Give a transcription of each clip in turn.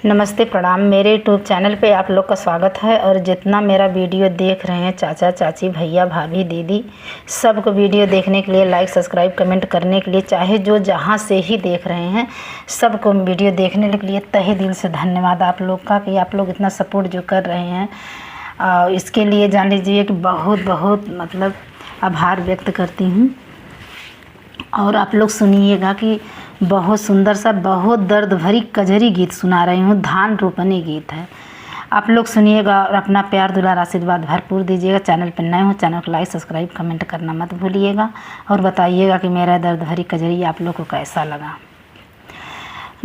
नमस्ते प्रणाम। मेरे यूट्यूब चैनल पे आप लोग का स्वागत है। और जितना मेरा वीडियो देख रहे हैं चाचा चाची भैया भाभी दीदी, सबको वीडियो देखने के लिए, लाइक सब्सक्राइब कमेंट करने के लिए, चाहे जो जहां से ही देख रहे हैं सबको वीडियो देखने के लिए तहे दिल से धन्यवाद आप लोग का कि आप लोग इतना सपोर्ट जो कर रहे हैं। इसके लिए जान लीजिए कि बहुत बहुत मतलब आभार व्यक्त करती हूँ। और आप लोग सुनिएगा कि बहुत सुंदर सा, बहुत दर्द भरी कजरी गीत सुना रही हूँ। धान रोपनी गीत है। आप लोग सुनिएगा और अपना प्यार दुलार आशीर्वाद भरपूर दीजिएगा। चैनल पर नए हो, चैनल को लाइक सब्सक्राइब कमेंट करना मत भूलिएगा। और बताइएगा कि मेरा दर्द भरी कजरी आप लोग को कैसा लगा।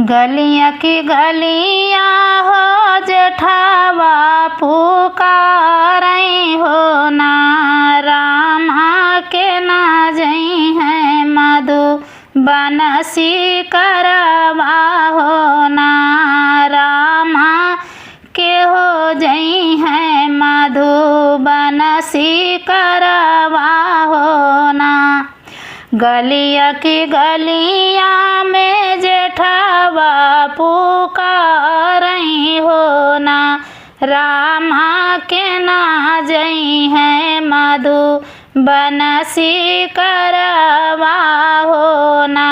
गलियाँ की गलियाँ हो जेठावा पुकारई हो ना, रामा के ना जई है मधु बनसी करवा हो ना, रामा के हो जई है मधु बनसी करवा हो ना। गलिया की गलियाँ में जेठावा पुकारई हो ना, रामा के ना जई है मधु बनसी करवा हो ना,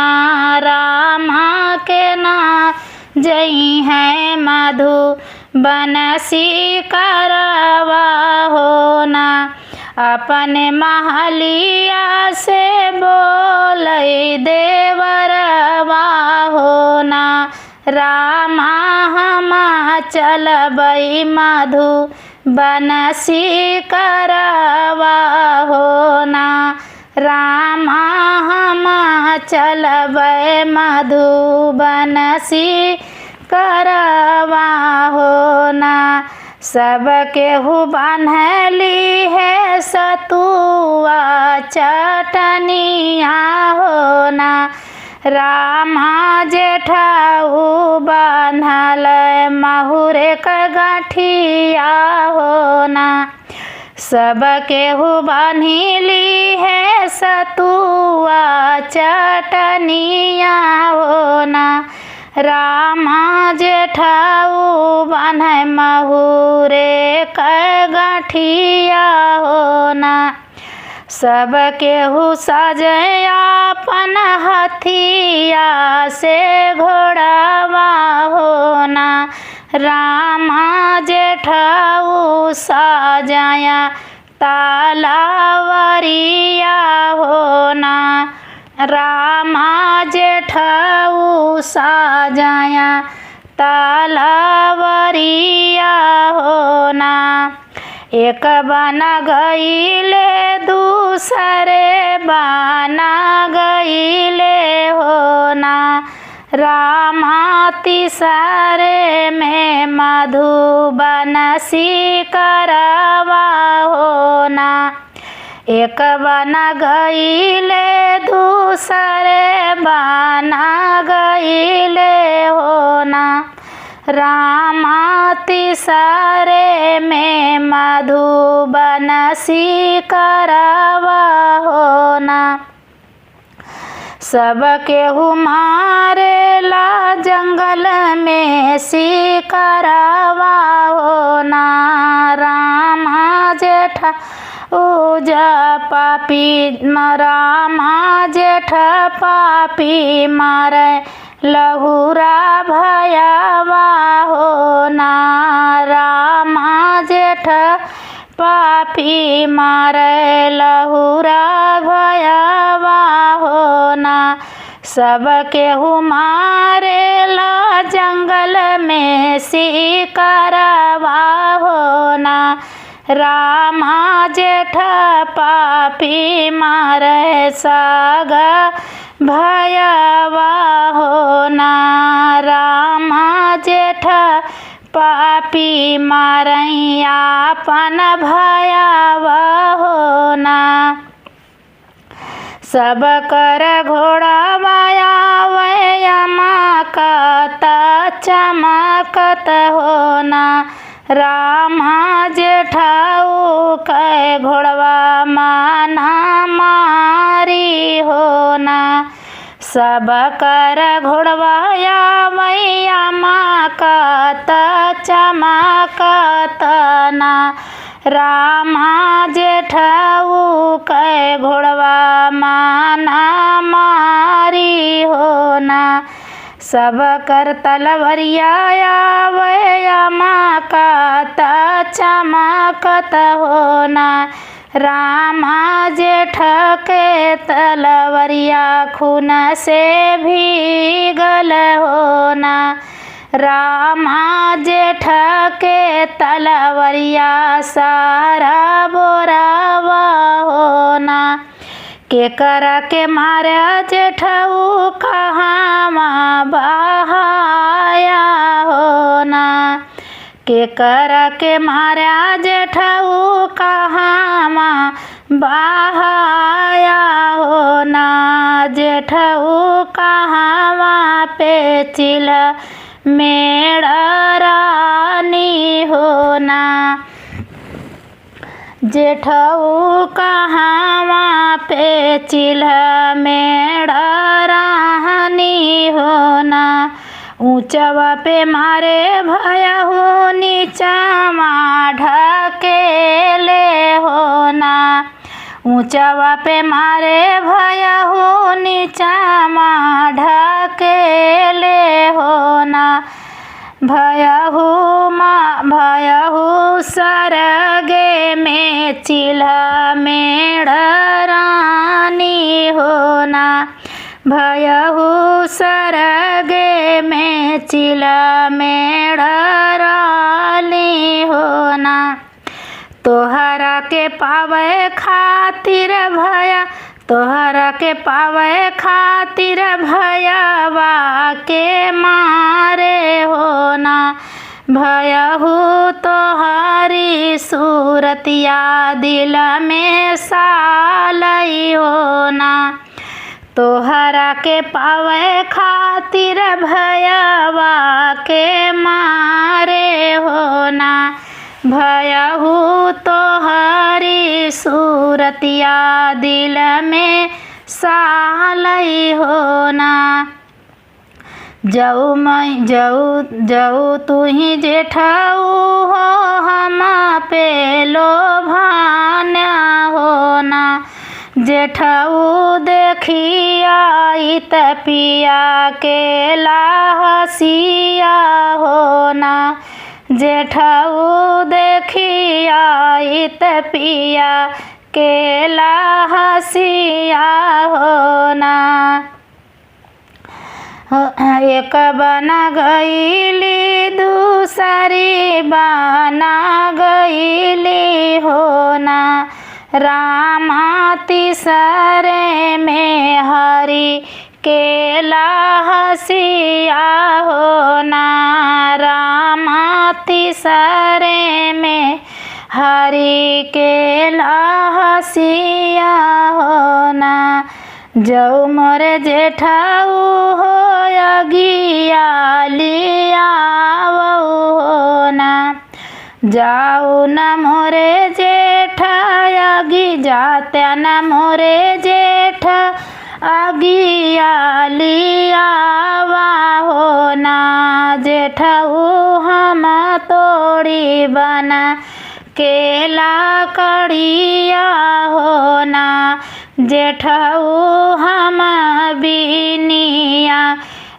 रामा के ना जई है मधु बनसी करवा हो ना। अपने महलिया से बोलई देवरवा हो ना, रामा हमा चलबई मधु बनसी करवा हो ना, रामा हमा चलबई मधु बनसी करवा हो ना। सबके हु बान्हली है सतुआ चटनिया हो ना, रामा जेठाऊ बान्हल महुरे का गाठिया हो ना। सबके हु बान्हली है सतुआ चटनिया हो ना, रामा जेठाऊ बान्हे महुरे का गाठिया हो ना। सबके हु सजे अपन हथिया से घोड़ावा हो ना, रामा जेठाऊ सजाया तालावरिया हो ना, रामा जेठाऊ सजाया तालावरिया हो ना। एक बना गईले दूसरे बना गईले हो ना, रामा तीसरे में मधु बनसी करवा हो ना। एक बना गईले दूसरे बना गईले हो ना, रामा तीसरे में मधु बनसी करवा हो ना। सबके मारे ला जंगल में शिकारवा हो ना, रामा जेठा उजा पापी रामा जेठ पापी मारे लहुरा भयावा हो ना, रामा जेठ पापी मारे लहुरा भयावा हो ना। सबके मारे ला जंगल में शिकारवा हो ना, रामा जेठ पापी मारे सागा भयावा हो ना, रामा जेठ पापी मारई आपन भयावा हो ना। सब कर घोड़ा माया वयमा कत चमकत हो ना, रामा जेठाऊ कै घोड़वा माना मारी हो ना। सब कर घोड़वाया मैया माँ चमकत चमकत ना रामा जेठऊ कै घोड़वा माना मारी हो ना। सब कर तलवरिया चमकत चमकत हो ना रामा जेठ के तलवरिया खून से भीगल हो ना। रामा जेठ के तलवरिया सारा बोरावा हो ना। के करा के मारे जेठऊ कहाँ बहाया हो ना। के करा के मारे जेठऊ कहाँ बहाया हो ना। जेठऊ कहाँ पे चिल मेड़ा रानी हो ना। जेठऊ कहाँ पे चिल्हा मेड़ा रानी हो ना। ऊंचवा पे मारे भया हो नीचा ढकेले हो ना। ऊंचवा पे मारे भया हो नीचा ढकेले हो ना। भयहु सरगे में चिल्हा मेड़ा रानी हो ना। भयहु सरगे में चिल्हा मेड़ा रानी हो ना। तोहरा के पावे खातिर भया तोहरा के पावे खातिर भयवा के मारे हो ना। भयहु तोहरी सूरतिया दिल में सालई हो ना। तोहरा के पावे खातिर भयवा के मारे हो ना। भयहु तोहरी सूरतिया दिल में सालई हो ना। जऊ तू ही जेठऊ हो हम पे लोभाना हो ना। जेठऊ देखी आई पिया के लाहसिया हो ना। जेठऊ देखी आई पिया के लाहसिया हो ना। एक बना गईली दूसरी बना गईली हो ना। रामा तीसरे में हरि के लाहसिया हो ना। रामा तीसरे में हरि के लाहसिया हो ना। जऊ मोरे जेठऊ हो अगिया लिया हो ना। जाऊ न मोरे जेठ अगी जात्या न मोरे जेठ अगिया लिया हो ना। जेठऊ हम तोड़ी बना केला कड़िया हो ना। जेठऊ हम बिनिया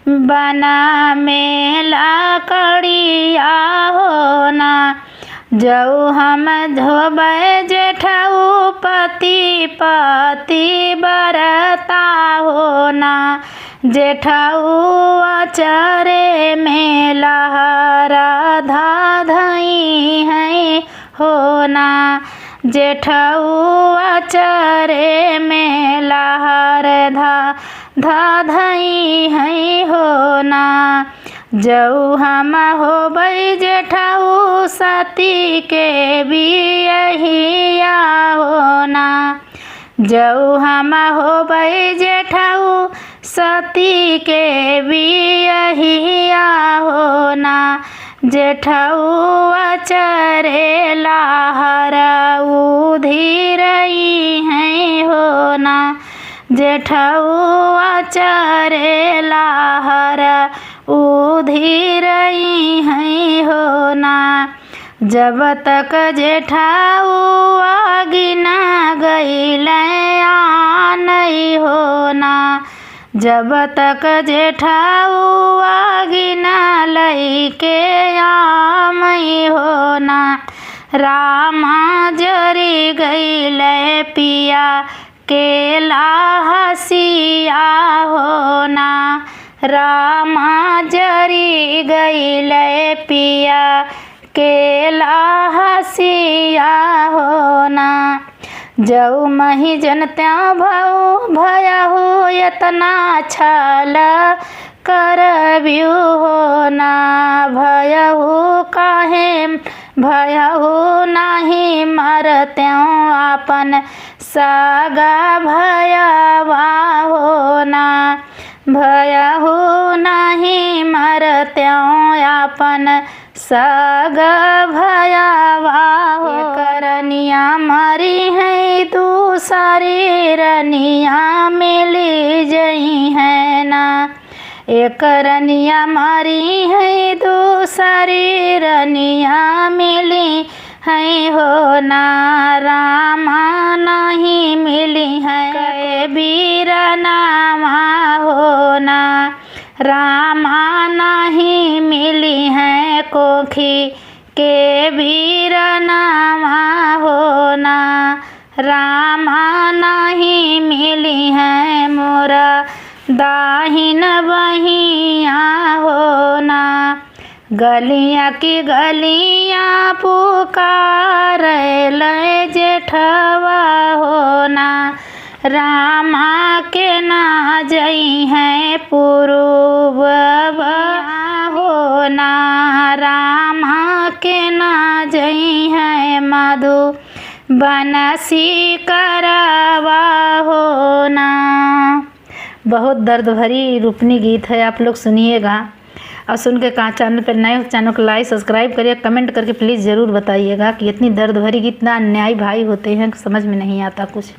बना मेला कड़िया हो ना। जऊ हम धोबे जेठऊ पति पति बरता हो ना। जेठऊ अचरे में लहरा धाधई है हो ना। जेठऊ अचरे में लहर धाधई है हो ना। जऊ हम होबै जेठऊ सती के बियहिया हो ना। जऊ हम होबै जेठऊ सती के बियहिया हो ना। जेठऊ अचरे लहर उधिरई है हो ना। जेठऊ अचरे लहर उधिरई हैं हो ना। जब तक जेठाऊ आगी ना गईले आनई हो ना। जब तक जेठाऊ आगी ना लईके आमई हो ना। रामा जरी गईले पिया केला हसिया हो ना। रामा जरी गईले पिया केला हसिया हो ना। जऊ मही जनत्या भऊ भयहु यतना छल करबियु हो ना। भयहु काहे भयहु नाही मरत्यों आपन सागा भयवा हो ना। भयहु नाही मरत्यों आपन सागा भयवा हो। करनिया मरी है दूसरी रनिया मिली जई है ना। एक रनिया मारी है दूसरी रनिया मिली है हो ना। रामा नहीं मिली है बीरनामा हो ना। रामा नहीं मिली है कोखी के बीरनामा हो ना। रामा नहीं मिली है मोरा दाहिन बहिया हो ना। गलियाँ की गलियाँ पुकार ले जेठवा हो ना। रामा के ना जई है पूर्व हो ना। रामा के ना जई है मधु बनसी करवा हो ना। बहुत दर्द भरी रूपनी गीत है, आप लोग सुनिएगा और सुन के कहाँ चैनल पर नए चैनल को लाइक सब्सक्राइब करिए, कमेंट करके प्लीज़ ज़रूर बताइएगा कि इतनी दर्द भरी गीत ना अन्यायी भाई होते हैं, समझ में नहीं आता कुछ।